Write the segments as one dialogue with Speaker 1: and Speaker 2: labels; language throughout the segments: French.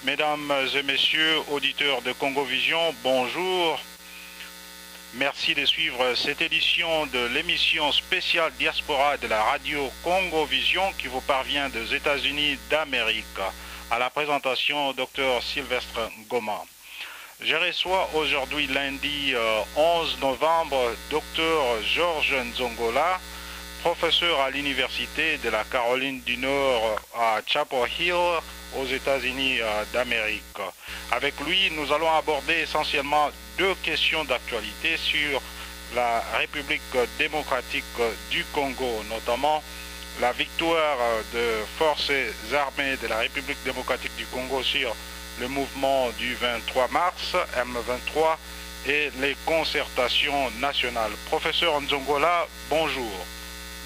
Speaker 1: Mesdames et messieurs, auditeurs de Congo Vision, bonjour. Merci de suivre cette édition de l'émission spéciale Diaspora de la radio Congo Vision qui vous parvient des États-Unis d'Amérique. À la présentation, Dr Sylvestre Goma. Je reçois aujourd'hui, lundi 11 novembre, Dr Georges Nzongola, professeur à l'Université de la Caroline du Nord à Chapel Hill, aux États-Unis d'Amérique. Avec lui, nous allons aborder essentiellement deux questions d'actualité sur la République démocratique du Congo, notamment la victoire de forces armées de la République démocratique du Congo sur le mouvement du 23 mars, M23, et les concertations nationales. Professeur Nzongola, bonjour.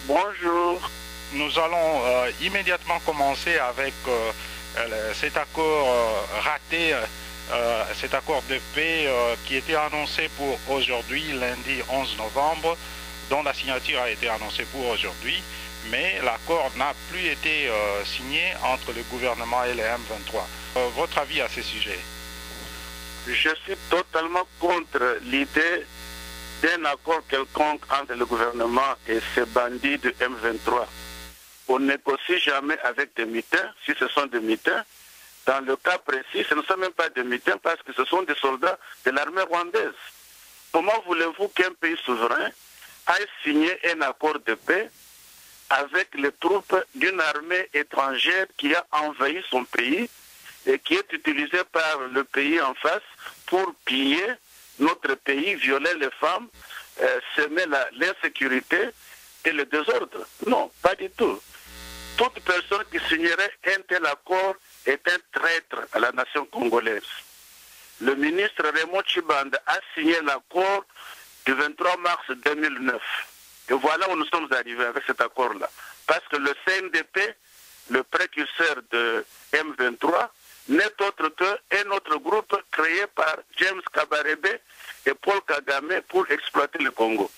Speaker 2: Bonjour.
Speaker 1: Nous allons immédiatement commencer avec cet accord raté, cet accord de paix qui était annoncé pour aujourd'hui, lundi 11 novembre, dont la signature a été annoncée pour aujourd'hui, mais l'accord n'a plus été signé entre le gouvernement et le M23. Votre avis à ce sujet?
Speaker 2: Je suis totalement contre l'idée d'un accord quelconque entre le gouvernement et ces bandits de M23. On ne négocie jamais avec des mutins, si ce sont des mutins. Dans le cas précis, ce ne sont même pas des mutins parce que ce sont des soldats de l'armée rwandaise. Comment voulez-vous qu'un pays souverain aille signer un accord de paix avec les troupes d'une armée étrangère qui a envahi son pays et qui est utilisée par le pays en face pour piller notre pays, violer les femmes, semer l'insécurité et le désordre? Non, pas du tout. Toute personne qui signerait un tel accord est un traître à la nation congolaise. Le ministre Raymond Tshibanda a signé l'accord du 23 mars 2009. Et voilà où nous sommes arrivés avec cet accord-là. Parce que le CNDP, le précurseur de M23, n'est autre qu'un autre groupe créé par James Kabarebe et Paul Kagame pour exploiter le Congo.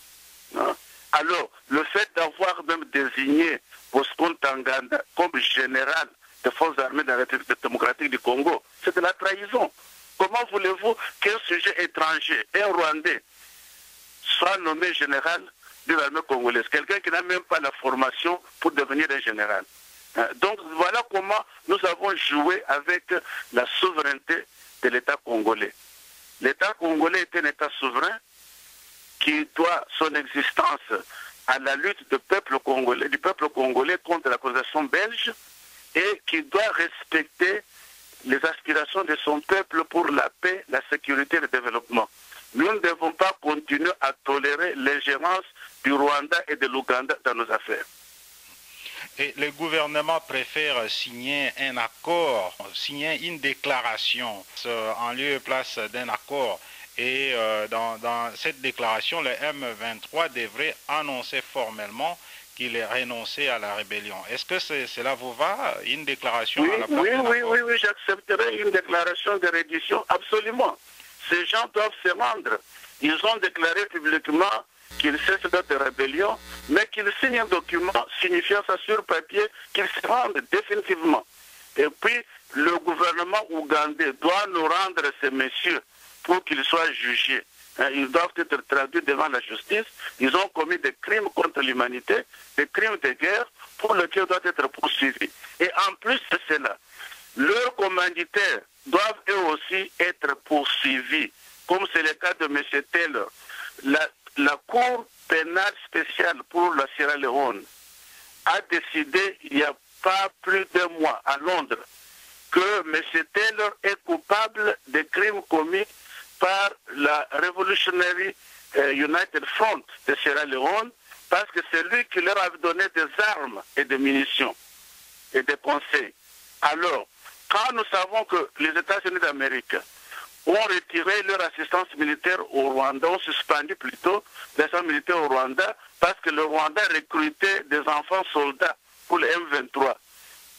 Speaker 2: Alors, le fait d'avoir même désigné Bosco Ntaganda comme général des forces armées de la République démocratique du Congo, c'est de la trahison. Comment voulez-vous qu'un sujet étranger, un Rwandais, soit nommé général de l'armée congolaise? Quelqu'un qui n'a même pas la formation pour devenir un général. Donc voilà comment nous avons joué avec la souveraineté de l'État congolais. L'État congolais est un État souverain qui doit son existence à la lutte du peuple congolais contre la colonisation belge et qui doit respecter les aspirations de son peuple pour la paix, la sécurité et le développement. Nous ne devons pas continuer à tolérer l'ingérence du Rwanda et de l'Ouganda dans nos affaires.
Speaker 1: Et le gouvernement préfère signer un accord, signer une déclaration en lieu et place d'un accord. Et dans cette déclaration, le M23 devrait annoncer formellement qu'il est renoncé à la rébellion. Est-ce que cela vous va, une déclaration à la place
Speaker 2: Oui, j'accepterai une déclaration de reddition, absolument. Ces gens doivent se rendre. Ils ont déclaré publiquement qu'il cesse notre rébellion, mais qu'il signe un document signifiant ça sur papier, qu'il se rende définitivement. Et puis, le gouvernement ougandais doit nous rendre ces messieurs pour qu'ils soient jugés. Ils doivent être traduits devant la justice. Ils ont commis des crimes contre l'humanité, des crimes de guerre pour lesquels ils doivent être poursuivis. Et en plus de cela, leurs commanditaires doivent eux aussi être poursuivis, comme c'est le cas de M. Taylor. La Cour pénale spéciale pour la Sierra Leone a décidé il n'y a pas plus d'un mois à Londres que M. Taylor est coupable des crimes commis par la Revolutionary United Front de Sierra Leone, parce que c'est lui qui leur avait donné des armes et des munitions et des conseils. Alors, quand nous savons que les États-Unis d'Amérique ont retiré leur assistance militaire au Rwanda, ont suspendu plutôt l'assistance militaire au Rwanda, parce que le Rwanda recrutait des enfants soldats pour le M23.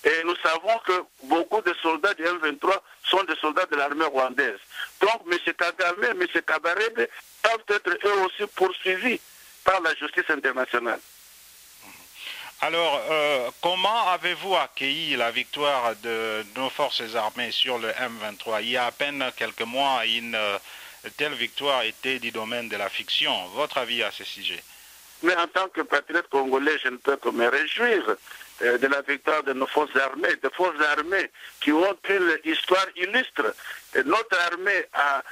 Speaker 2: Et nous savons que beaucoup de soldats du M23 sont des soldats de l'armée rwandaise. Donc, M. Kagame, M. Kabarebe doivent être eux aussi poursuivis par la justice internationale.
Speaker 1: Alors, comment avez-vous accueilli la victoire de nos forces armées sur le M23? Il y a à peine quelques mois, une telle victoire était du domaine de la fiction. Votre avis à ce sujet?
Speaker 2: Mais en tant que patriote congolais, je ne peux que me réjouir de la victoire de nos forces armées, des forces armées qui ont une histoire illustre. Et notre armée a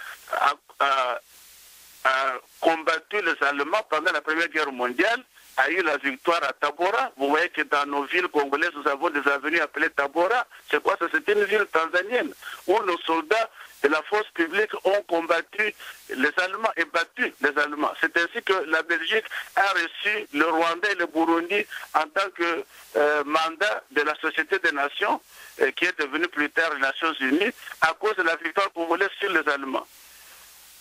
Speaker 2: combattu les Allemands pendant la Première Guerre mondiale, a eu la victoire à Tabora. Vous voyez que dans nos villes congolaises, nous avons des avenues appelées Tabora. C'est quoi ça? C'est une ville tanzanienne où nos soldats de la force publique ont combattu les Allemands et battu les Allemands. C'est ainsi que la Belgique a reçu le Rwanda et le Burundi en tant que mandat de la Société des Nations, qui est devenue plus tard les Nations Unies, à cause de la victoire congolaise sur les Allemands.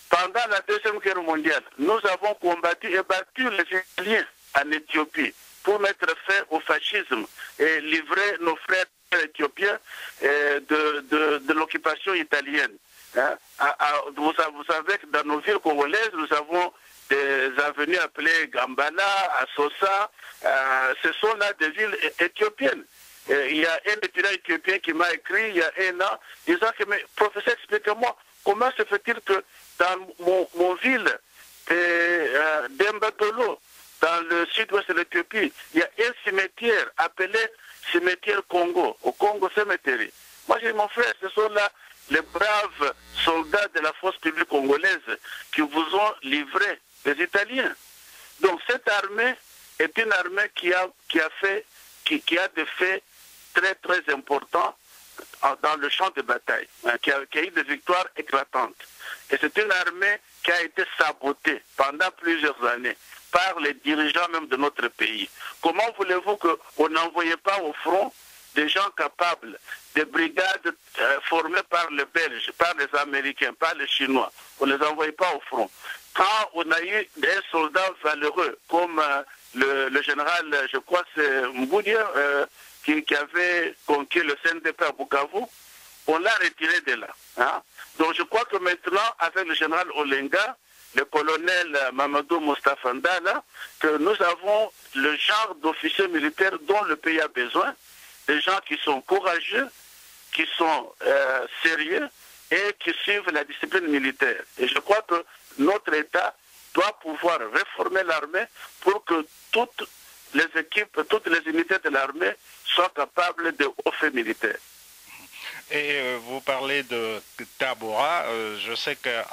Speaker 2: Pendant la Deuxième Guerre mondiale, nous avons combattu et battu les Italiens en Éthiopie pour mettre fin au fascisme et livrer nos frères éthiopiens de l'occupation italienne. Hein? Vous savez que dans nos villes congolaises, nous avons des avenues appelées Gambala, Assosa. Ce sont là des villes éthiopiennes. Il y a un étudiant éthiopien qui m'a écrit il y a un an disant que, mais professeur, expliquez-moi, comment se fait-il que dans mon ville d'Embatolo, dans le sud-ouest de l'Éthiopie, il y a un cimetière appelé cimetière Congo, au Congo Cemetery. Moi, j'ai dit, mon frère, ce sont là les braves soldats de la force publique congolaise qui vous ont livré les Italiens. Donc, cette armée est une armée qui a des faits très, très importants dans le champ de bataille, hein, qui a eu des victoires éclatantes. Et c'est une armée qui a été sabotée pendant plusieurs années par les dirigeants même de notre pays. Comment voulez-vous qu'on n'envoyait pas au front des gens capables, des brigades formées par les Belges, par les Américains, par les Chinois? On ne les envoyait pas au front. Quand on a eu des soldats valeureux, comme le général, je crois c'est Mboudia, qui avait conquis le CNDP à Bukavu, on l'a retiré de là. Hein? Donc je crois que maintenant, avec le général Olenga, le colonel Mamadou Moustapha Ndala, que nous avons le genre d'officiers militaires dont le pays a besoin, des gens qui sont courageux, qui sont sérieux et qui suivent la discipline militaire. Et je crois que notre État doit pouvoir réformer l'armée pour que toutes les équipes, toutes les unités de l'armée soient capables de hauts faits militaires.
Speaker 1: Et vous parlez de Tabora. Je sais qu'à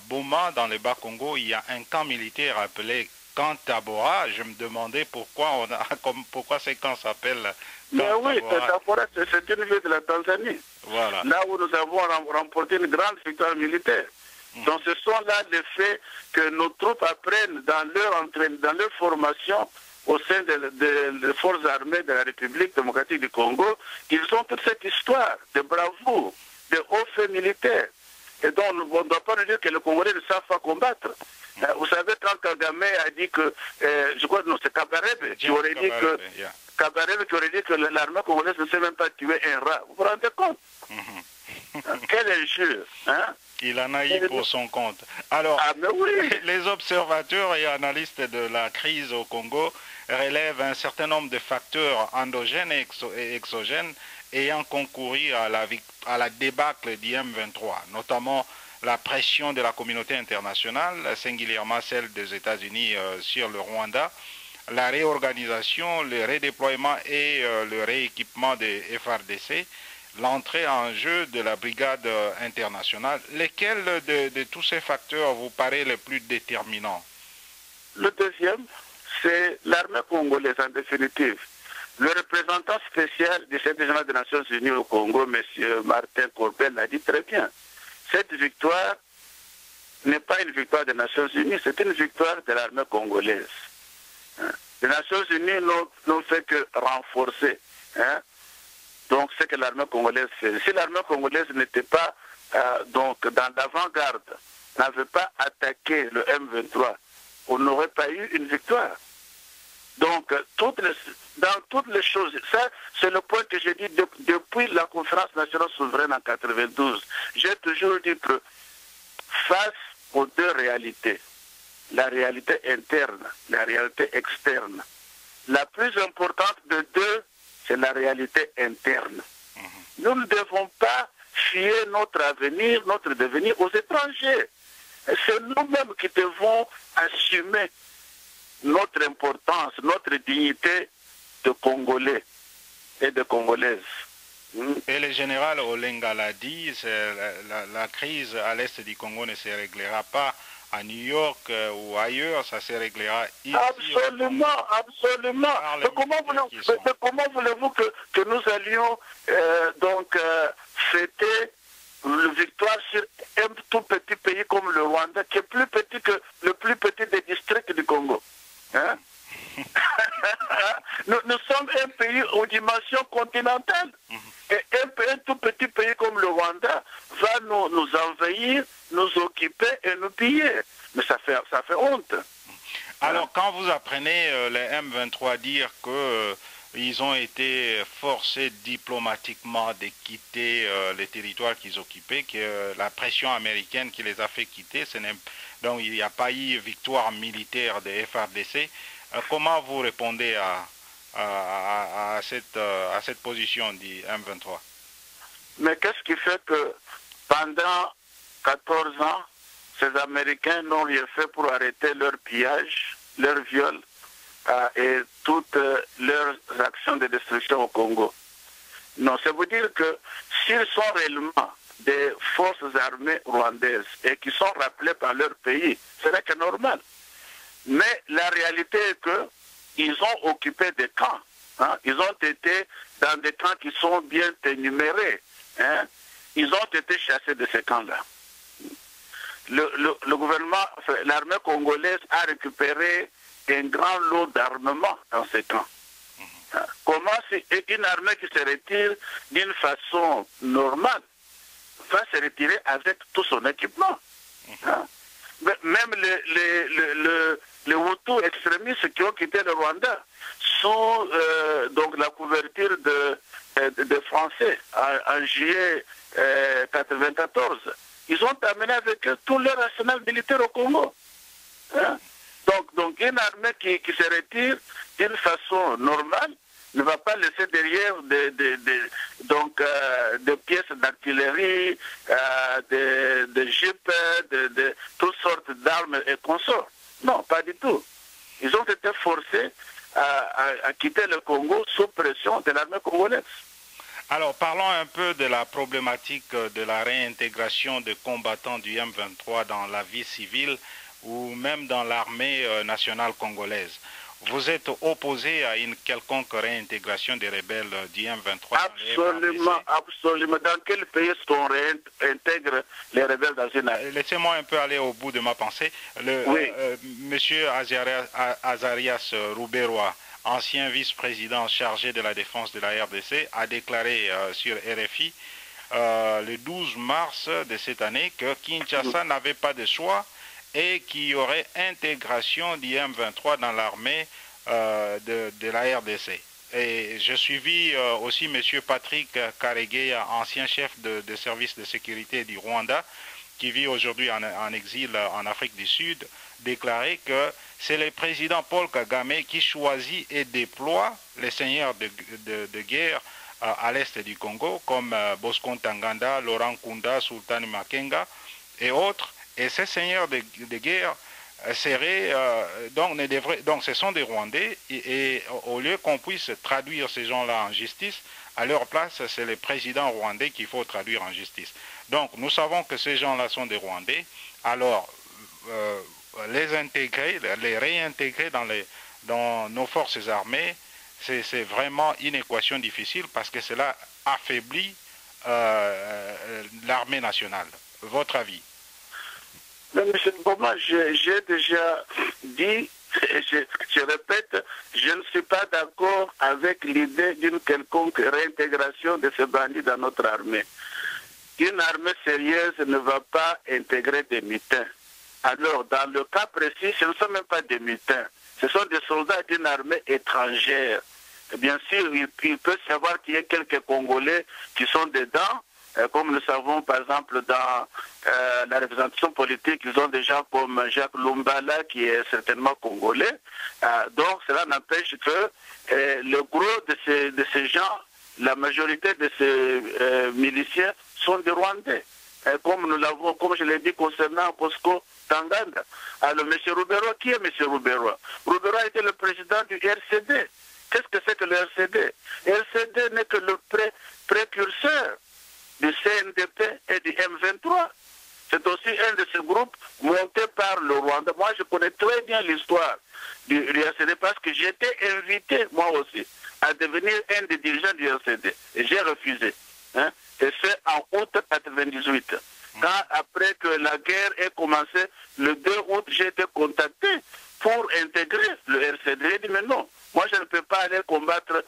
Speaker 1: Boma, dans les Bas-Congo, il y a un camp militaire appelé camp Tabora. Je me demandais pourquoi ces camps s'appellent
Speaker 2: mais oui, Tabora, c'est une ville de la Tanzanie.
Speaker 1: Voilà. Là
Speaker 2: où nous avons remporté une grande victoire militaire. Donc ce sont là les faits que nos troupes apprennent dans leur formation au sein des forces armées de la République démocratique du Congo. Ils ont toute cette histoire de bravoure, de hauts faits militaires. Et donc on ne doit pas nous dire que les Congolais ne savent pas combattre. Vous savez, quand Kagame a dit que, je crois que c'est Kabarebe qui aurait dit que Kabarebe qui aurait dit que l'armée congolaise ne sait même pas tuer un rat. Vous vous rendez compte? Quel injure, hein?
Speaker 1: Il en a eu pour son compte. Alors,
Speaker 2: oui.
Speaker 1: Les observateurs et analystes de la crise au Congo relèvent un certain nombre de facteurs endogènes et exogènes ayant concouru à la débâcle du M23, notamment la pression de la communauté internationale, singulièrement celle des États-Unis sur le Rwanda, la réorganisation, le redéploiement et le rééquipement des FARDC, l'entrée en jeu de la brigade internationale. Lesquels de tous ces facteurs vous paraît le plus déterminant?
Speaker 2: Le deuxième, c'est l'armée congolaise en définitive. Le représentant spécial du secrétaire général des Nations Unies au Congo, M. Martin Corbel, l'a dit très bien. Cette victoire n'est pas une victoire des Nations Unies, c'est une victoire de l'armée congolaise. Les Nations Unies n'ont fait que renforcer donc ce que l'armée congolaise fait. Si l'armée congolaise n'était pas donc dans l'avant-garde, n'avait pas attaqué le M23, on n'aurait pas eu une victoire. Donc, dans toutes les choses, ça c'est le point que j'ai dit depuis la conférence nationale souveraine en 92. J'ai toujours dit que face aux deux réalités, la réalité interne, la réalité externe, la plus importante de deux, c'est la réalité interne. Nous ne devons pas fier notre avenir, notre devenir aux étrangers. C'est nous-mêmes qui devons assumer notre importance, notre dignité de Congolais et de Congolaises.
Speaker 1: Et le général Olenga l'a dit, la crise à l'est du Congo ne se réglera pas à New York ou ailleurs, ça se réglera ici.
Speaker 2: Absolument, absolument. Mais comment voulez-vous que nous allions fêter une victoire sur un tout petit pays comme le Rwanda, qui est plus petit que le plus petit des districts du Congo? Hein? nous sommes un pays aux dimensions continentales. Et un tout petit pays comme le Rwanda va nous envahir, nous occuper et nous piller. Mais ça fait honte.
Speaker 1: Alors, quand vous apprenez les M23 dire que ils ont été forcés diplomatiquement de quitter les territoires qu'ils occupaient, que la pression américaine qui les a fait quitter, donc il n'y a pas eu victoire militaire des FARDC. Comment vous répondez à cette position du M23?
Speaker 2: Mais qu'est-ce qui fait que pendant 14 ans, ces Américains n'ont rien fait pour arrêter leur pillage, leur viol et toutes leurs actions de destruction au Congo? Non, ça veut dire que s'ils sont réellement des forces armées rwandaises et qui sont rappelées par leur pays, ce n'est que normal. Mais la réalité est qu'ils ont occupé des camps. Ils ont été dans des camps qui sont bien énumérés. Ils ont été chassés de ces camps-là. Le gouvernement, l'armée congolaise a récupéré un grand lot d'armement dans ces camps. Comment une armée qui se retire d'une façon normale va se retirer avec tout son équipement? Même les Hutus extrémistes qui ont quitté le Rwanda sous donc la couverture de Français en juillet 1994. Ils ont amené avec eux tout leur arsenal militaire au Congo. Donc une armée qui se retire d'une façon normale ne va pas laisser derrière des pièces d'artillerie, des jeeps, de toutes sortes d'armes et consorts. Non, pas du tout. Ils ont été forcés à quitter le Congo sous pression de l'armée congolaise.
Speaker 1: Alors, parlons un peu de la problématique de la réintégration des combattants du M23 dans la vie civile ou même dans l'armée nationale congolaise. Vous êtes opposé à une quelconque réintégration des rebelles du M23?
Speaker 2: Absolument, absolument. Dans quel pays est-ce qu'on réintègre les rebelles dans une armée?
Speaker 1: Laissez-moi un peu aller au bout de ma pensée. Monsieur Azarias Rouberois, ancien vice-président chargé de la défense de la RDC, a déclaré sur RFI le 12 mars de cette année que Kinshasa n'avait pas de choix et qu'il y aurait intégration du M23 dans l'armée de la RDC. Et je suivis aussi M. Patrick Karegeya, ancien chef de service de sécurité du Rwanda, qui vit aujourd'hui en exil en Afrique du Sud, déclarer que c'est le président Paul Kagame qui choisit et déploie les seigneurs de guerre à l'est du Congo, comme Bosco Ntaganda, Laurent Kunda, Sultan Makenga et autres. Et ces seigneurs de guerre seraient, donc ce sont des Rwandais, et au lieu qu'on puisse traduire ces gens-là en justice, à leur place, c'est le président rwandais qu'il faut traduire en justice. Donc nous savons que ces gens-là sont des Rwandais, alors les intégrer, les réintégrer dans nos forces armées, c'est vraiment une équation difficile parce que cela affaiblit l'armée nationale. Votre avis?
Speaker 2: Mais M. Mboma, j'ai déjà dit, et je répète, je ne suis pas d'accord avec l'idée d'une quelconque réintégration de ces bandits dans notre armée. Une armée sérieuse ne va pas intégrer des mutins. Alors, dans le cas précis, ce ne sont même pas des mutins. Ce sont des soldats d'une armée étrangère. Bien sûr, il peut savoir qu'il y a quelques Congolais qui sont dedans, comme nous savons par exemple dans la représentation politique, ils ont des gens comme Jacques Lumbala qui est certainement congolais. Donc cela n'empêche que le gros de ces gens, la majorité de ces miliciens sont des Rwandais. Comme nous l'avons, comme je l'ai dit concernant Bosco Ntaganda. Alors M. Rubero, qui est M. Rubero? Rubero était le président du RCD. Qu'est-ce que c'est que le RCD? Le RCD n'est que le précurseur du CNDP et du M23. C'est aussi un de ces groupes montés par le Rwanda. Moi, je connais très bien l'histoire du RCD parce que j'ai été invité, moi aussi, à devenir un des dirigeants du RCD. Et j'ai refusé. Hein? Et c'est en août 1998. Quand, après que la guerre ait commencé, le 2 août, j'ai été contacté pour intégrer le RCD. J'ai dit, mais non, moi je ne peux pas aller combattre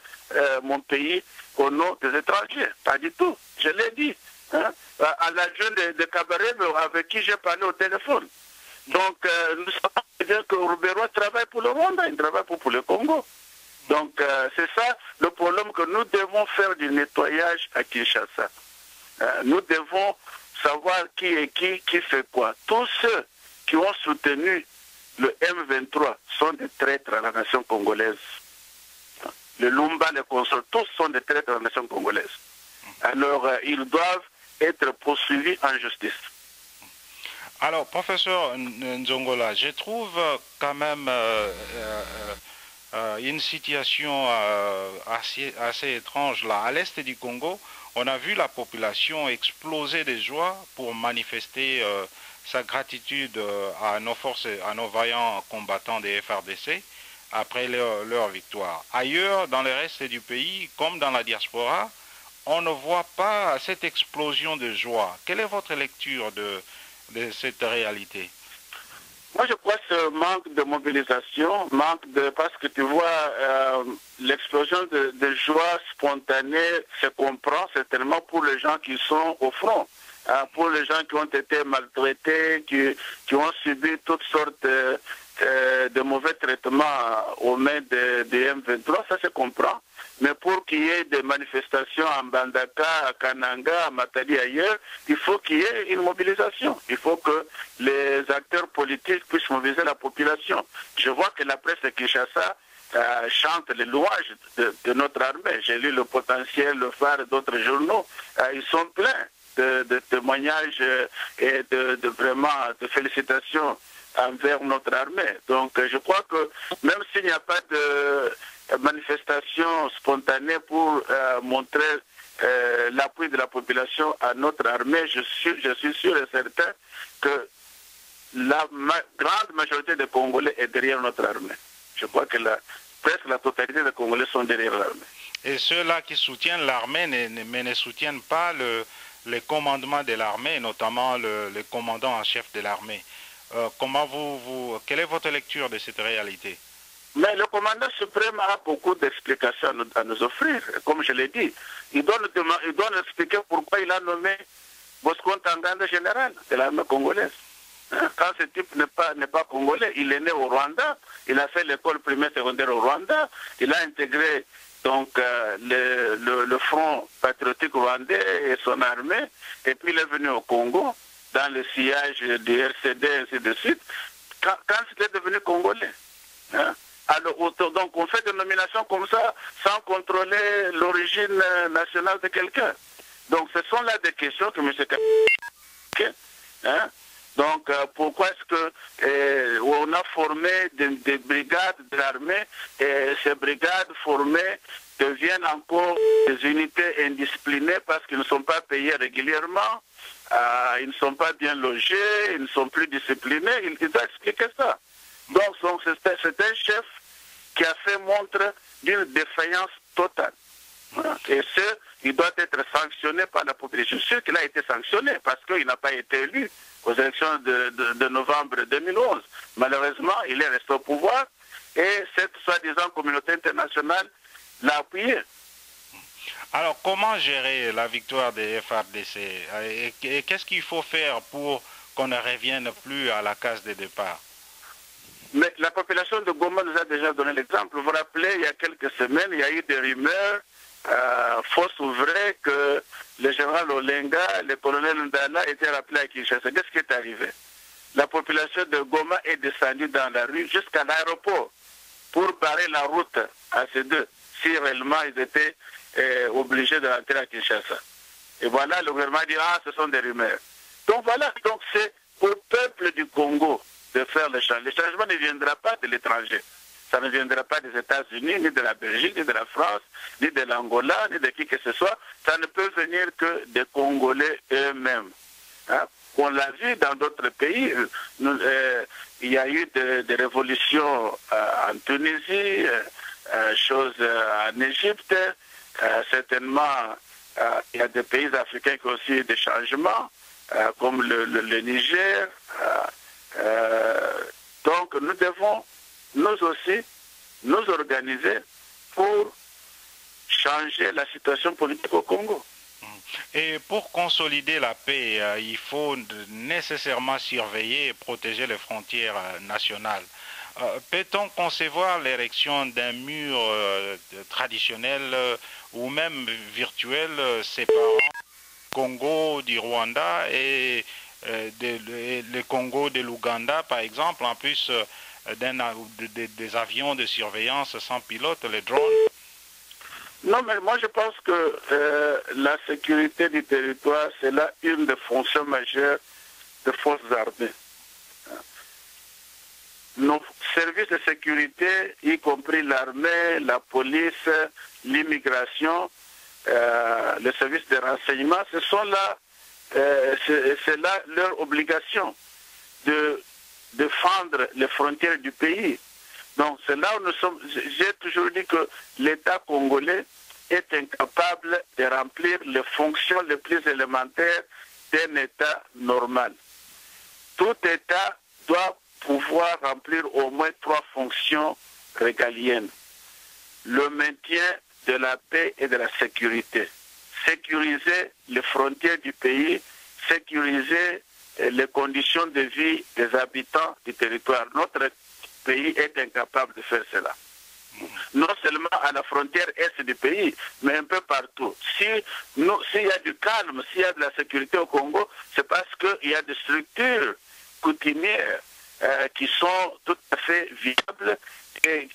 Speaker 2: mon pays au nom des étrangers. Pas du tout. Je l'ai dit. Hein, à la jeune de Cabaret avec qui j'ai parlé au téléphone. Donc, nous savons bien que Rubero travaille pour le Rwanda, il travaille pour le Congo. Donc, c'est ça le problème, que nous devons faire du nettoyage à Kinshasa. Nous devons savoir qui est qui fait quoi. Tous ceux qui ont soutenu le M23 sont des traîtres à la nation congolaise. Le Lumba, les consorts, tous sont des traîtres à la nation congolaise. Alors, ils doivent être poursuivis en justice.
Speaker 1: Alors, professeur Nzongola, je trouve quand même une situation assez étrange là. À l'est du Congo, on a vu la population exploser de joie pour manifester sa gratitude à nos forces, à nos vaillants combattants des FRDC après leur victoire. Ailleurs, dans le reste du pays, comme dans la diaspora, on ne voit pas cette explosion de joie. Quelle est votre lecture de cette réalité?
Speaker 2: Moi, je crois que ce manque de mobilisation, parce que tu vois, l'explosion de joie spontanée se comprend certainement pour les gens qui sont au front, pour les gens qui ont été maltraités, qui ont subi toutes sortes de mauvais traitements aux mains des M23, ça se comprend. Mais pour qu'il y ait des manifestations à Mbandaka, à Kananga, à Matadi, ailleurs, il faut qu'il y ait une mobilisation. Il faut que les acteurs politiques puissent mobiliser la population. Je vois que la presse de Kinshasa chante les louanges de notre armée. J'ai lu Le Potentiel, Le Phare et d'autres journaux. Ils sont pleins de témoignages et vraiment de félicitations envers notre armée. Donc je crois que même s'il n'y a pas de manifestation spontanée pour montrer l'appui de la population à notre armée, je suis sûr et certain que la grande majorité des Congolais est derrière notre armée. Je crois que presque la totalité des Congolais sont derrière l'armée. Et
Speaker 1: ceux-là qui soutiennent l'armée mais ne soutiennent pas le commandement de l'armée, notamment le commandant en chef de l'armée. Quelle est votre lecture de cette réalité?
Speaker 2: Mais le commandant suprême a beaucoup d'explications à nous offrir. Comme je l'ai dit, il doit nous expliquer pourquoi il a nommé Bosco Ntaganda général de l'armée congolaise. Quand ce type n'est pas congolais, il est né au Rwanda, Il a fait l'école primaire secondaire au Rwanda. Il a intégré donc le Front patriotique rwandais et son armée. Et puis il est venu au Congo, dans le sillage du RCD, ainsi de suite, quand il est devenu Congolais. Hein? Alors, donc on fait des nominations comme ça, sans contrôler l'origine nationale de quelqu'un. Donc ce sont là des questions que M. Kabila... Hein? Donc, pourquoi est-ce que on a formé des brigades de l'armée et ces brigades formées deviennent encore des unités indisciplinées parce qu'ils ne sont pas payés régulièrement, ils ne sont pas bien logés, ils ne sont plus disciplinés. Il doit expliquer ça. Donc c'est un chef qui a fait montre d'une défaillance totale. Et il doit être sanctionné par la population. Je suis sûr qu'il a été sanctionné parce qu'il n'a pas été élu aux élections de novembre 2011. Malheureusement, il est resté au pouvoir et cette soi-disant communauté internationale l'a appuyé.
Speaker 1: Alors, comment gérer la victoire des FARDC et qu'est-ce qu'il faut faire pour qu'on ne revienne plus à la case de départ?
Speaker 2: Mais la population de Goma nous a déjà donné l'exemple. Vous vous rappelez, il y a quelques semaines, il y a eu des rumeurs fausses ou vraies que le général Olenga, le colonel Ndala étaient rappelés à Kinshasa. Qu'est-ce qui est arrivé? La population de Goma est descendue dans la rue jusqu'à l'aéroport pour barrer la route à ces deux, si réellement ils étaient obligés de rentrer à Kinshasa. Et voilà, le gouvernement dit, ah, ce sont des rumeurs. Donc voilà, donc c'est au peuple du Congo de faire le changement. Le changement ne viendra pas de l'étranger. Ça ne viendra pas des États-Unis, ni de la Belgique, ni de la France, ni de l'Angola, ni de qui que ce soit. Ça ne peut venir que des Congolais eux-mêmes. Hein? On l'a vu dans d'autres pays. Il y a eu des révolutions en Tunisie, choses en Égypte. Certainement, il y a des pays africains qui ont aussi eu des changements, comme le Niger. Donc nous devons, nous aussi, nous organiser pour changer la situation politique au Congo.
Speaker 1: Et pour consolider la paix, il faut nécessairement surveiller et protéger les frontières nationales. Peut-on concevoir l'érection d'un mur traditionnel ou même virtuel séparant Congo du Rwanda et le Congo de l'Ouganda, par exemple, en plus des avions de surveillance sans pilote, les drones?
Speaker 2: Non, mais moi je pense que la sécurité du territoire, c'est là une des fonctions majeures des forces armées. Nos services de sécurité, y compris l'armée, la police, l'immigration, les services de renseignement, ce sont là, c'est là leur obligation de défendre les frontières du pays. Donc c'est là où nous sommes. J'ai toujours dit que l'État congolais est incapable de remplir les fonctions les plus élémentaires d'un État normal. Tout État doit pouvoir remplir au moins 3 fonctions régaliennes. Le maintien de la paix et de la sécurité. Sécuriser les frontières du pays, sécuriser les conditions de vie des habitants du territoire. Notre pays est incapable de faire cela. Non seulement à la frontière est du pays, mais un peu partout. S'il y a du calme, s'il y a de la sécurité au Congo, c'est parce qu'il y a des structures coutumières qui sont tout à fait viables et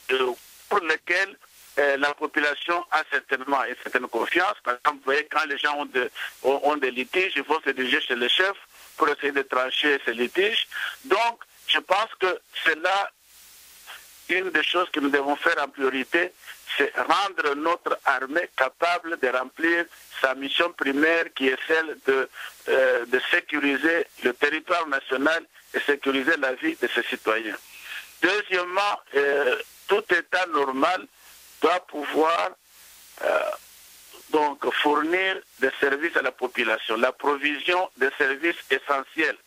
Speaker 2: pour lesquelles la population a certainement une certaine confiance. Par exemple, vous voyez, quand les gens ont des litiges, ils vont se diriger chez le chef pour essayer de trancher ces litiges. Donc, je pense que c'est là une des choses que nous devons faire en priorité, c'est rendre notre armée capable de remplir sa mission primaire qui est celle de sécuriser le territoire national et sécuriser la vie de ses citoyens. Deuxièmement, tout État normal doit pouvoir donc fournir des services à la population. La provision des services essentiels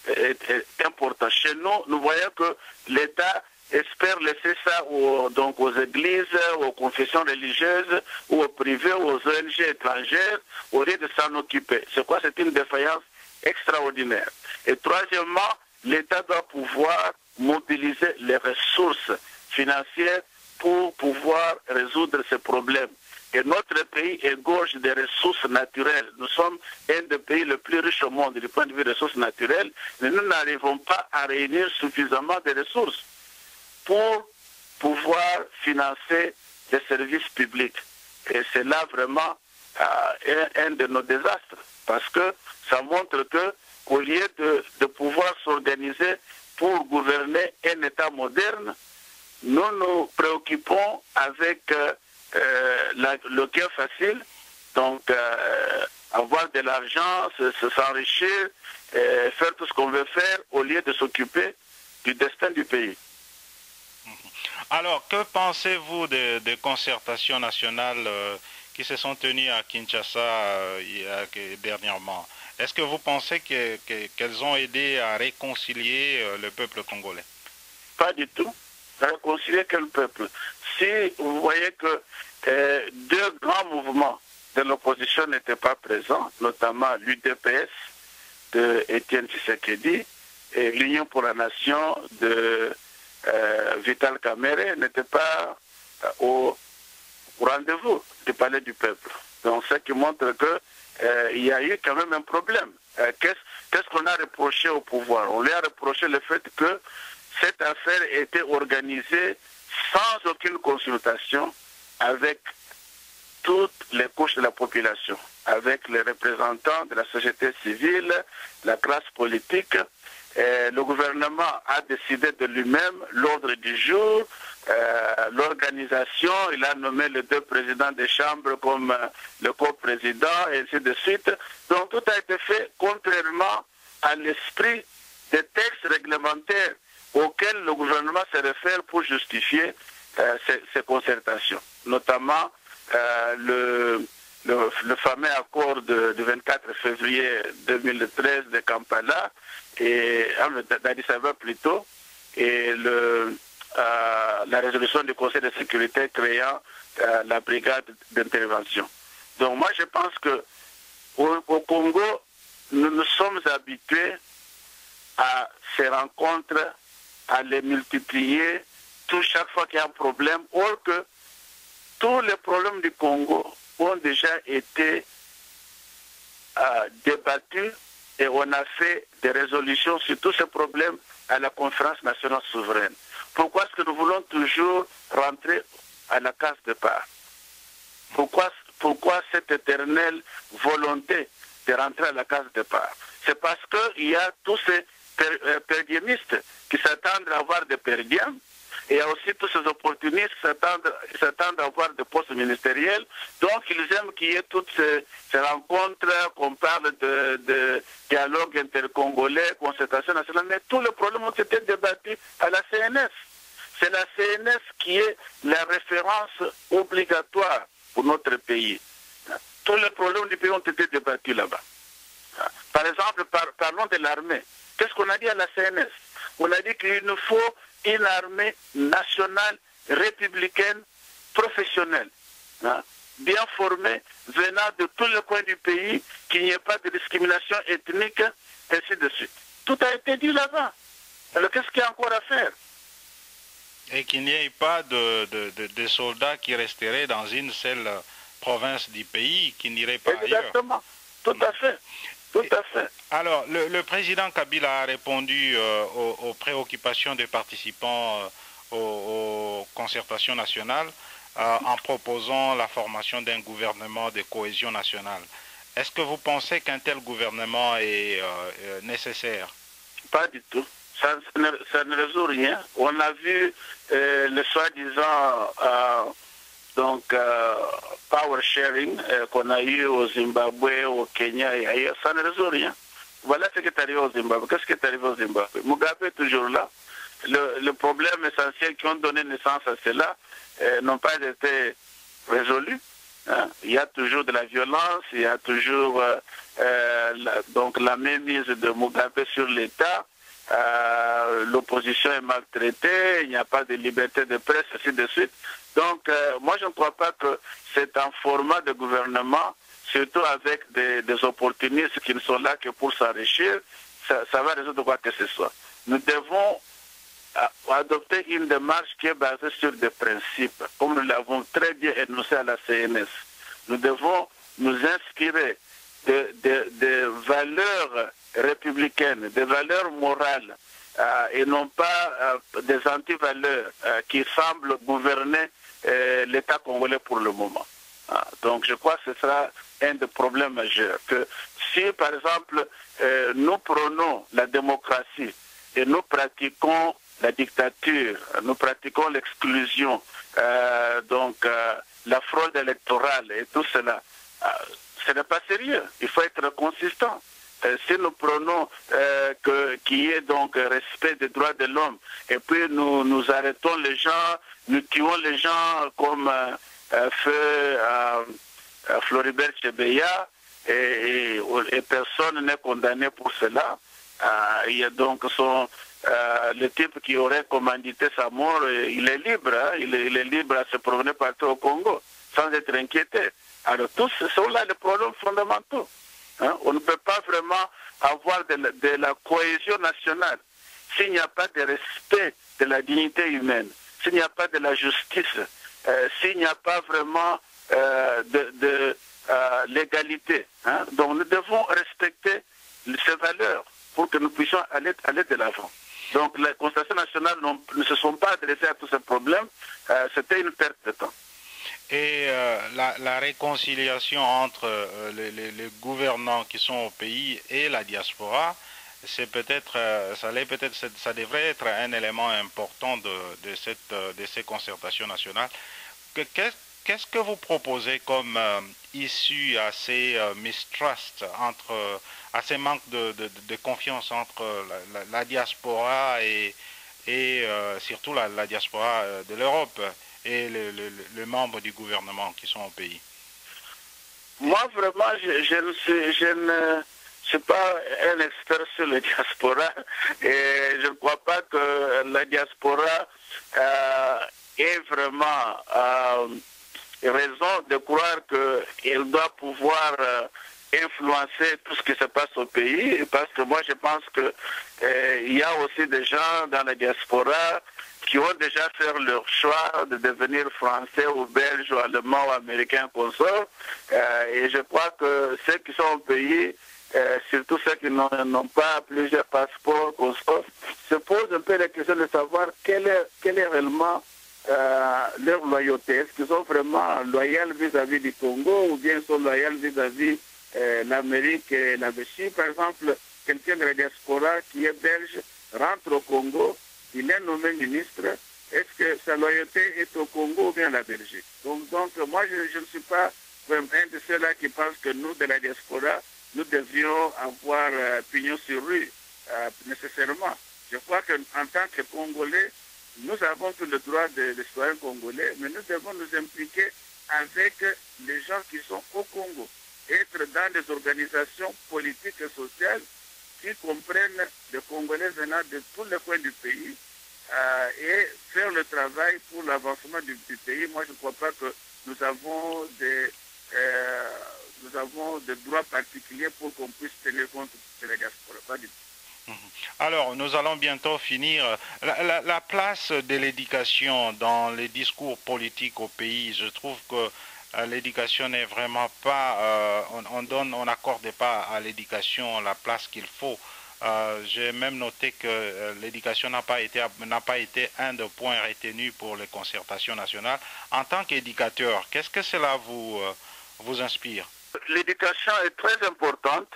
Speaker 2: est importante. Chez nous, nous voyons que l'État espère laisser ça aux églises, aux confessions religieuses, ou aux privés, ou aux ONG étrangères, au lieu de s'en occuper. C'est quoi? C'est une défaillance extraordinaire. Et troisièmement, l'État doit pouvoir mobiliser les ressources financières pour pouvoir résoudre ces problèmes. Et notre pays égorge des ressources naturelles. Nous sommes un des pays les plus riches au monde du point de vue des ressources naturelles, mais nous n'arrivons pas à réunir suffisamment de ressources pour pouvoir financer des services publics. Et c'est là vraiment un de nos désastres, parce que ça montre qu'au lieu de pouvoir s'organiser pour gouverner un État moderne, nous nous préoccupons avec le gain facile, donc avoir de l'argent, s'enrichir, faire tout ce qu'on veut faire au lieu de s'occuper du destin du pays.
Speaker 1: Alors, que pensez-vous des concertations nationales qui se sont tenues à Kinshasa dernièrement? Est-ce que vous pensez qu'elles ont aidé à réconcilier le peuple congolais?
Speaker 2: Pas du tout. Réconcilier quel peuple? Si vous voyez que deux grands mouvements de l'opposition n'étaient pas présents, notamment l'UDPS de Étienne Tshisekedi et l'Union pour la Nation de Vital Kamerhe n'étaient pas au rendez-vous du palais du peuple. Donc, ce qui montre qu'il y a eu quand même un problème. Qu'est-ce qu'on a reproché au pouvoir? On lui a reproché le fait que cette affaire était organisée sans aucune consultation avec toutes les couches de la population, avec les représentants de la société civile, la classe politique. Le gouvernement a décidé de lui-même l'ordre du jour, l'organisation, il a nommé les deux présidents des chambres comme le co-président, et ainsi de suite. Donc tout a été fait contrairement à l'esprit des textes réglementaires auxquels le gouvernement se réfère pour justifier ces concertations, notamment le fameux accord du 24 février 2013 de Kampala, et d'Addis Abeba plutôt, et la résolution du Conseil de sécurité créant la brigade d'intervention. Donc moi je pense que au Congo, nous nous sommes habitués à ces rencontres, à les multiplier chaque fois qu'il y a un problème, or que tous les problèmes du Congo ont déjà été débattus et on a fait des résolutions sur tous ces problèmes à la conférence nationale souveraine. Pourquoi est-ce que nous voulons toujours rentrer à la case départ? Pourquoi cette éternelle volonté de rentrer à la case départ? C'est parce qu'il y a tous ces perdiémistes qui s'attendent à avoir des perdiens, et il y a aussi tous ces opportunistes qui s'attendent à avoir des postes ministériels. Donc ils aiment qu'il y ait toutes ces rencontres, qu'on parle de dialogue intercongolais, concertation nationale, mais tous les problèmes ont été débattus à la CNS. C'est la CNS qui est la référence obligatoire pour notre pays. Tous les problèmes du pays ont été débattus là-bas. Par exemple, parlons de l'armée. Qu'est-ce qu'on a dit à la CNS? On a dit qu'il nous faut une armée nationale, républicaine, professionnelle, bien formée, venant de tous les coins du pays, qu'il n'y ait pas de discrimination ethnique, ainsi de suite. Tout a été dit là-bas. Alors qu'est-ce qu'il y a encore à faire?
Speaker 1: Et qu'il n'y ait pas de soldats qui resteraient dans une seule province du pays, qui n'iraient pas ailleurs.
Speaker 2: Exactement, tout à fait. Tout à fait.
Speaker 1: Alors, le président Kabila a répondu aux préoccupations des participants aux concertations nationales en proposant la formation d'un gouvernement de cohésion nationale. Est-ce que vous pensez qu'un tel gouvernement est nécessaire?
Speaker 2: Pas du tout. Ça ne résout rien. On a vu le soi-disant power sharing qu'on a eu au Zimbabwe, au Kenya et ailleurs, ça ne résout rien. Voilà ce qui est arrivé au Zimbabwe. Qu'est-ce qui est arrivé au Zimbabwe? Mugabe est toujours là. Le problème essentiel qui ont donné naissance à cela n'ont pas été résolus. Il y a toujours de la violence, il y a toujours la mainmise de Mugabe sur l'État. L'opposition est maltraitée, il n'y a pas de liberté de presse, ainsi de suite. Donc, moi, je ne crois pas que c'est un format de gouvernement, surtout avec des opportunistes qui ne sont là que pour s'enrichir, ça va résoudre quoi que ce soit. nous devons adopter une démarche qui est basée sur des principes, comme nous l'avons très bien énoncé à la CNS. Nous devons nous inspirer de valeurs républicaines, des valeurs morales, et non pas des antivaleurs qui semblent gouverner l'État congolais pour le moment. Donc je crois que ce sera un des problèmes majeurs. Que si par exemple nous prenons la démocratie et nous pratiquons la dictature, nous pratiquons l'exclusion, la fraude électorale et tout cela, ce n'est pas sérieux. Il faut être consistant. Si nous prenons qu'il y ait donc respect des droits de l'homme et puis nous arrêtons les gens, nous tuons les gens comme feu Floribert Chebeya et personne n'est condamné pour cela. Il y a donc le type qui aurait commandité sa mort, il est libre, hein, il est libre à se promener partout au Congo sans être inquiété. Alors tous ce sont là les problèmes fondamentaux. Hein. On ne peut pas vraiment avoir de la cohésion nationale s'il n'y a pas de respect de la dignité humaine, s'il n'y a pas de la justice, s'il n'y a pas vraiment de l'égalité. Hein. Donc nous devons respecter ces valeurs pour que nous puissions aller de l'avant. Donc les concertations nationales ne se sont pas adressées à tous ces problèmes, c'était une perte de temps.
Speaker 1: Et la réconciliation entre les gouvernants qui sont au pays et la diaspora, c'est peut-être, ça devrait être un élément important de ces concertations nationales. Qu'est-ce que vous proposez comme issue à ces mistrust, à ces manques de confiance entre la diaspora et surtout la diaspora de l'Europe et les membres du gouvernement qui sont au pays?
Speaker 2: Moi, vraiment, je ne suis pas un expert sur la diaspora et je ne crois pas que la diaspora ait vraiment raison de croire qu'elle doit pouvoir influencer tout ce qui se passe au pays, parce que moi je pense que il y a aussi des gens dans la diaspora qui ont déjà fait leur choix de devenir français ou belges ou allemands ou américains consort, et je crois que ceux qui sont au pays, surtout ceux qui n'ont pas plusieurs passeports consort, se posent un peu la question de savoir quelle est réellement leur loyauté. Est-ce qu'ils sont vraiment loyaux vis-à-vis du Congo ou bien ils sont loyaux vis-à-vis l'Amérique et la Belgique? Par exemple, quelqu'un de la diaspora qui est belge rentre au Congo, il est nommé ministre. Est-ce que sa loyauté est au Congo ou bien à la Belgique? Donc moi, je ne suis pas un de ceux-là qui pensent que nous, de la diaspora, nous devions avoir pignon sur rue, nécessairement. Je crois qu'en tant que Congolais, nous avons tout le droit de citoyens congolais, mais nous devons nous impliquer avec les gens qui sont au Congo, être dans des organisations politiques et sociales qui comprennent les Congolais venant de tous les coins du pays et faire le travail pour l'avancement du pays. Moi, je ne crois pas que nous avons des droits particuliers pour qu'on puisse tenir compte de la diaspora. Pas du tout.
Speaker 1: Alors, nous allons bientôt finir. La place de l'éducation dans les discours politiques au pays, je trouve que l'éducation n'est vraiment pas, on n'accorde pas à l'éducation la place qu'il faut. J'ai même noté que l'éducation n'a pas été un des points retenus pour les concertations nationales. En tant qu'éducateur, qu'est-ce que cela vous inspire?
Speaker 2: L'éducation est très importante,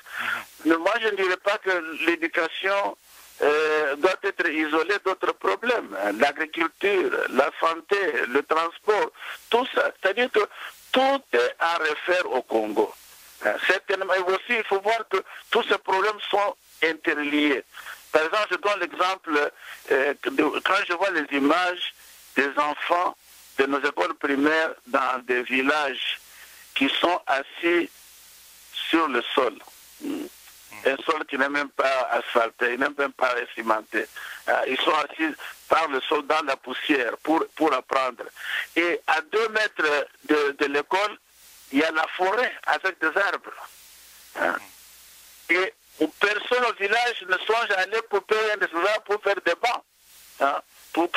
Speaker 2: mais moi je ne dirais pas que l'éducation doit être isolée d'autres problèmes. L'agriculture, la santé, le transport, tout ça. C'est-à-dire que tout est à refaire au Congo. Certainement, et aussi il faut voir que tous ces problèmes sont interliés. Par exemple, je donne l'exemple, quand je vois les images des enfants de nos écoles primaires dans des villages qui sont assis sur le sol. Un sol qui n'est même pas asphalté, il n'est même pas cimenté. Ils sont assis par le sol dans la poussière pour apprendre. Et à 2 mètres de l'école, il y a la forêt avec des arbres. Et où personne au village ne songe à aller pour payer un restaurant pour faire des bancs, hein, pour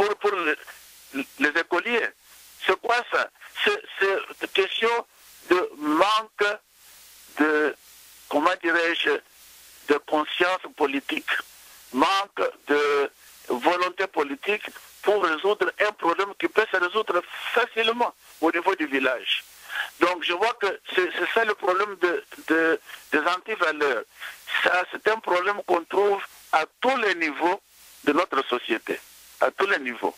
Speaker 2: les écoliers. C'est quoi ça? C'est une question de manque de, comment dirais-je, de conscience politique, manque de volonté politique pour résoudre un problème qui peut se résoudre facilement au niveau du village. Donc je vois que c'est ça le problème des antivaleurs. C'est un problème qu'on trouve à tous les niveaux de notre société, à tous les niveaux.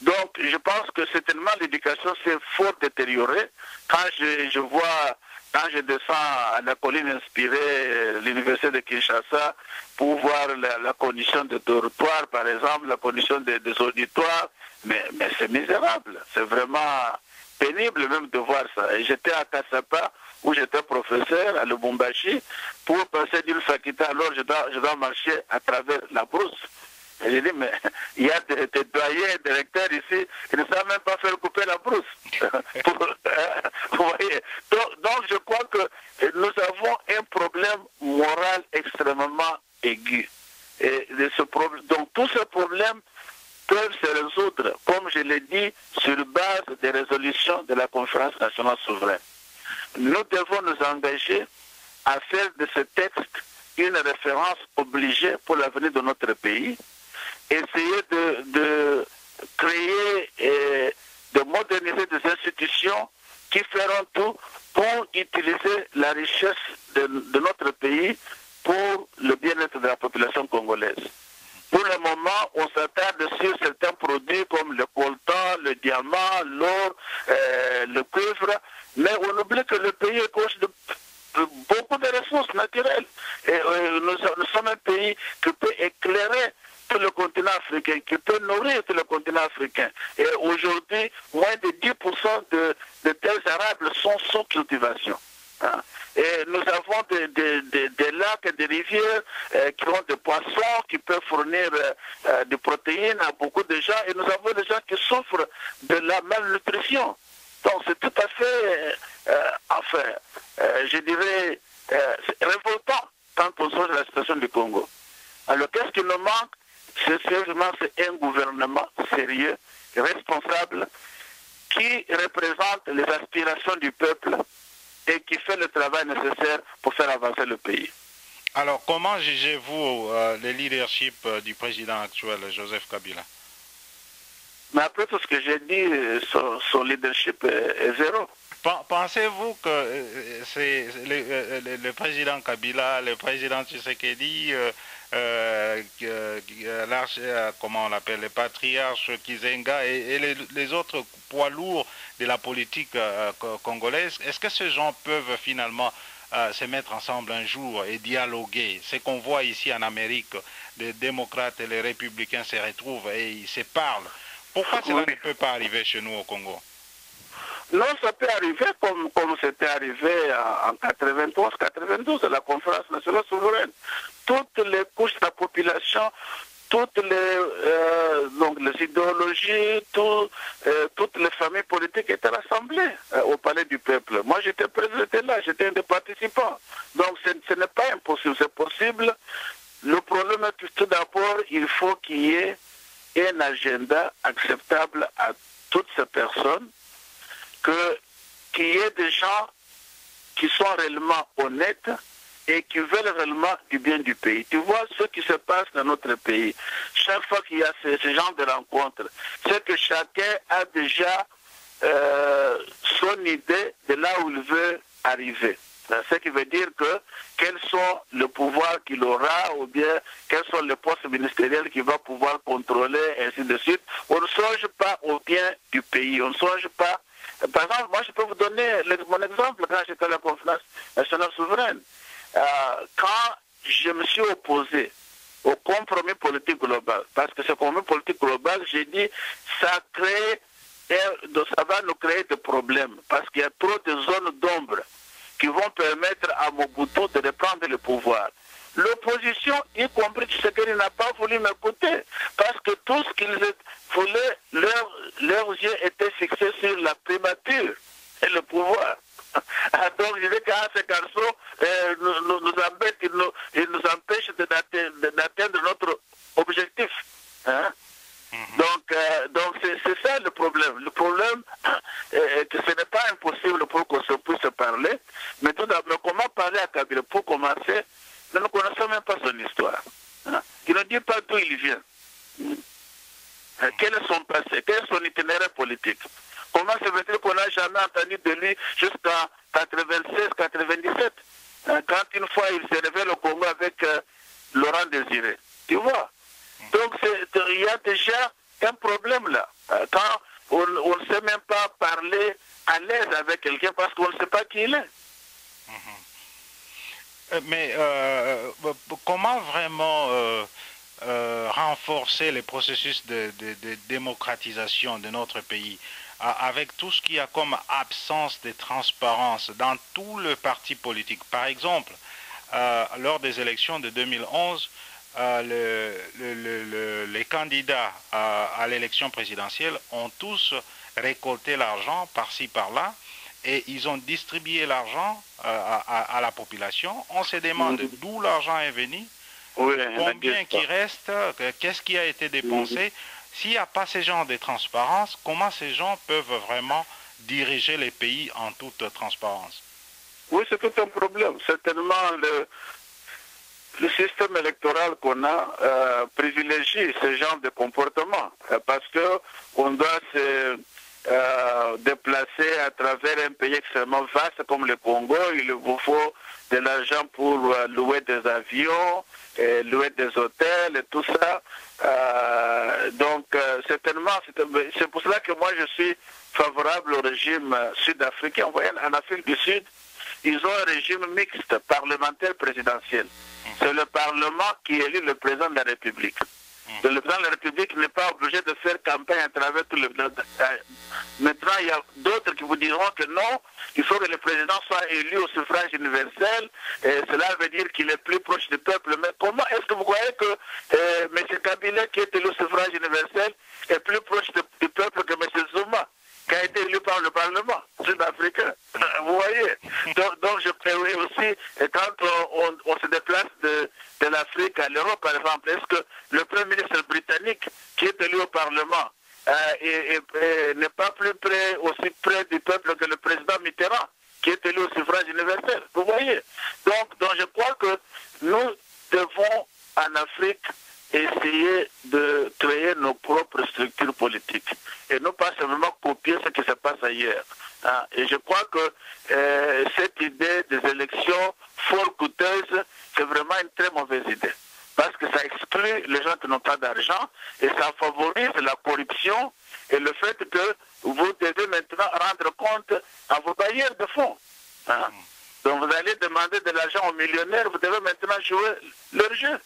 Speaker 2: Donc je pense que certainement l'éducation s'est fort détériorée. Quand je descends à la colline inspirée, l'université de Kinshasa, pour voir la condition de dortoir, par exemple, la condition des auditoires, mais c'est misérable. C'est vraiment pénible même de voir ça. Et j'étais à Kassapa, où j'étais professeur, à Lubumbashi, pour passer d'une faculté, alors je dois marcher à travers la brousse. Et j'ai dit, mais il y a des doyens, des recteurs ici, qui ne savent même pas faire couper la brousse. Vous voyez. Donc je crois que nous avons un problème moral extrêmement aigu. Et donc tous ces problèmes peuvent se résoudre, comme je l'ai dit, sur base des résolutions de la Conférence nationale souveraine. Nous devons nous engager à faire de ce texte une référence obligée pour l'avenir de notre pays, essayer de créer et de moderniser des institutions qui feront tout pour utiliser la richesse de notre pays pour le bien-être de la population congolaise. Pour le moment, on s'attarde sur certains produits comme le coltan, le diamant, l'or, le cuivre, mais on oublie que le pays est proche de beaucoup de ressources naturelles. Et nous sommes un pays qui peut éclairer tout le continent africain, qui peut nourrir tout le continent africain. Et aujourd'hui, moins de 10% de terres arables sont sous cultivation. Hein? Et nous avons des lacs et des rivières qui ont des poissons, qui peuvent fournir des protéines à beaucoup de gens. Et nous avons des gens qui souffrent de la malnutrition. Donc c'est tout à fait, je dirais, révoltant quand on songe à la situation du Congo. Alors qu'est-ce qui nous manque? C'est un gouvernement sérieux, responsable, qui représente les aspirations du peuple et qui fait le travail nécessaire pour faire avancer le pays.
Speaker 1: Alors, comment jugez-vous le leadership du président actuel, Joseph Kabila?
Speaker 2: Mais après tout ce que j'ai dit, son leadership est zéro.
Speaker 1: Pensez-vous que c'est le président Kabila, le président Tshisekedi, comment on l'appelle, les patriarches Kizenga et les autres poids lourds de la politique congolaise, est-ce que ces gens peuvent finalement se mettre ensemble un jour et dialoguer? Ce qu'on voit ici en Amérique, les démocrates et les républicains se retrouvent et ils se parlent. Pourquoi cela ne peut pas arriver chez nous au Congo?
Speaker 2: Non, ça peut arriver comme c'était arrivé en 91-92 à la Conférence nationale souveraine. Toutes les couches de la population, toutes les idéologies, toutes les familles politiques étaient rassemblées au palais du peuple. Moi, j'étais présent, j'étais là, j'étais un des participants. Donc, ce n'est pas impossible, c'est possible. Le problème est que tout d'abord, il faut qu'il y ait un agenda acceptable à toutes ces personnes, qu'il y ait des gens qui sont réellement honnêtes et qui veulent réellement du bien du pays. Tu vois ce qui se passe dans notre pays. Chaque fois qu'il y a ce genre de rencontres, c'est que chacun a déjà son idée de là où il veut arriver. Ce qui veut dire que quels sont les pouvoirs qu'il aura ou bien quels sont les postes ministériels qu'il va pouvoir contrôler, ainsi de suite. On ne songe pas au bien du pays. On ne songe pas. Par exemple, moi je peux vous donner mon exemple quand j'étais à la Conférence nationale souveraine. Quand je me suis opposé au compromis politique global, parce que ce compromis politique global, j'ai dit, ça va nous créer des problèmes, parce qu'il y a trop de zones d'ombre qui vont permettre à Mobutu de reprendre le pouvoir. L'opposition, y compris Tshisekedi, n'a pas voulu m'écouter, parce que tout ce qu'ils voulaient, leurs yeux étaient fixés sur la primature et le pouvoir. Donc je dis qu'à ces garçons nous embêtent, ils nous empêchent d'atteindre notre objectif. Hein? Donc c'est ça le problème. Le problème, est que ce n'est pas impossible pour qu'on se puisse parler, mais tout d'abord, comment parler à Kabila? Pour commencer, nous ne connaissons même pas son histoire. Hein? Il ne dit pas d'où il vient. Quel est son passé? Quel est son itinéraire politique? Comment se fait-il qu'on n'a jamais entendu de lui jusqu'à 96-97, quand une fois il s'est révélé au Congo avec Laurent Désiré? Tu vois? Donc il y a déjà un problème là. Quand on ne sait même pas parler à l'aise avec quelqu'un parce qu'on ne sait pas qui il est.
Speaker 1: Mais comment vraiment renforcer les processus de démocratisation de notre pays avec tout ce qu'il y a comme absence de transparence dans tout le parti politique? Par exemple, lors des élections de 2011, les candidats à l'élection présidentielle ont tous récolté l'argent par-ci par-là et ils ont distribué l'argent à la population. On se demande d'où l'argent est venu, combien qui reste, qu'est-ce qui a été dépensé. S'il n'y a pas ce genre de transparence, comment ces gens peuvent vraiment diriger les pays en toute transparence?
Speaker 2: Oui, c'est tout un problème. Certainement, le système électoral qu'on a privilégie ce genre de comportement parce qu'on doit se déplacer à travers un pays extrêmement vaste comme le Congo. Il vous faut de l'argent pour louer des avions, louer des hôtels et tout ça. Donc, certainement, c'est pour cela que moi je suis favorable au régime sud-africain. Vous voyez, en Afrique du Sud, ils ont un régime mixte, parlementaire présidentiel. C'est le Parlement qui élit le président de la République. Le président de la République n'est pas obligé de faire campagne à travers tout le... Maintenant, il y a d'autres qui vous diront que non, il faut que le président soit élu au suffrage universel, et cela veut dire qu'il est plus proche du peuple. Mais comment est-ce que vous croyez que M. Kabila, qui est élu au suffrage universel, est plus proche du peuple que M. Zuma, qui a été élu par le Parlement sud-africain? Vous voyez? Donc je prévois aussi, quand on se déplace de l'Afrique à l'Europe, par exemple, est-ce que le Premier ministre britannique, qui est élu au Parlement, n'est pas plus près, aussi près du peuple que le président Mitterrand, qui est élu au suffrage universel? Vous voyez? Donc je crois que nous devons, en Afrique, essayer de créer nos propres structures politiques et non pas simplement copier ce qui se passe ailleurs. Et je crois que cette idée des élections fort coûteuses, c'est vraiment une très mauvaise idée. Parce que ça exclut les gens qui n'ont pas d'argent et ça favorise la corruption et le fait que vous devez maintenant rendre compte à vos bailleurs de fonds. Donc vous allez demander de l'argent aux millionnaires, vous devez maintenant jouer leur jeu.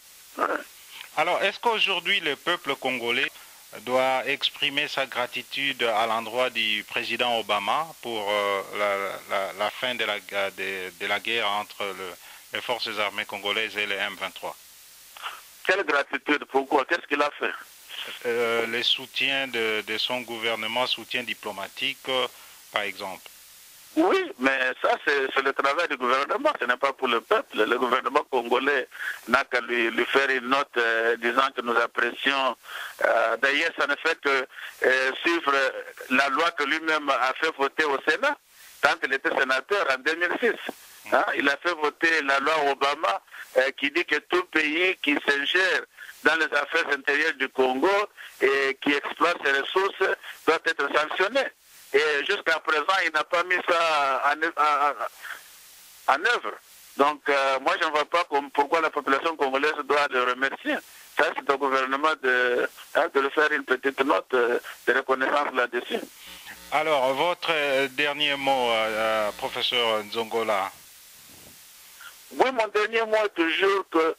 Speaker 1: Alors, est-ce qu'aujourd'hui le peuple congolais doit exprimer sa gratitude à l'endroit du président Obama pour la fin de la guerre entre les forces armées congolaises et les M23?
Speaker 2: Quelle gratitude? Pourquoi? Qu'est-ce qu'il a fait?
Speaker 1: Le soutien de son gouvernement, soutien diplomatique, par exemple.
Speaker 2: Oui, mais ça, c'est le travail du gouvernement, ce n'est pas pour le peuple. Le gouvernement congolais n'a qu'à lui faire une note disant que nous apprécions. D'ailleurs, ça ne fait que suivre la loi que lui-même a fait voter au Sénat, quand il était sénateur en 2006. Il a fait voter la loi Obama qui dit que tout pays qui s'ingère dans les affaires intérieures du Congo et qui exploite ses ressources doit être sanctionné. Et jusqu'à présent, il n'a pas mis ça en œuvre. Donc, moi, je ne vois pas pourquoi la population congolaise doit le remercier. Ça, c'est au gouvernement de le faire une petite note de reconnaissance là-dessus.
Speaker 1: Alors, votre dernier mot, professeur Nzongola?
Speaker 2: Oui, mon dernier mot est toujours que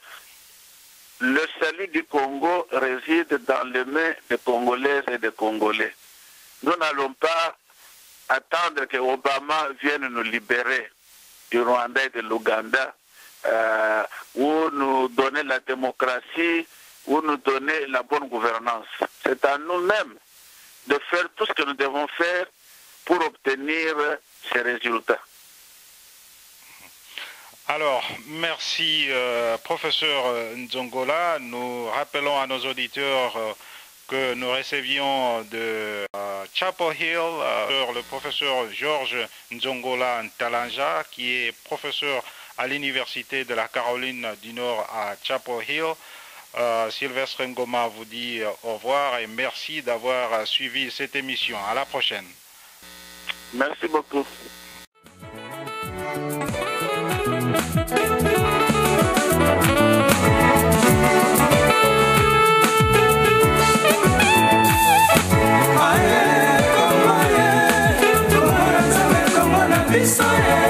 Speaker 2: le salut du Congo réside dans les mains des Congolaises et des Congolais. Nous n'allons pas attendre que Obama vienne nous libérer du Rwanda et de l'Ouganda, ou nous donner la démocratie, ou nous donner la bonne gouvernance. C'est à nous-mêmes de faire tout ce que nous devons faire pour obtenir ces résultats.
Speaker 1: Alors, merci professeur Nzongola. Nous rappelons à nos auditeurs que nous recevions de Chapel Hill le professeur Georges Nzongola Ntalanja, qui est professeur à l'Université de la Caroline du Nord à Chapel Hill. Sylvestre Ngoma vous dit au revoir et merci d'avoir suivi cette émission. À la prochaine.
Speaker 2: Merci beaucoup.
Speaker 3: Sorry.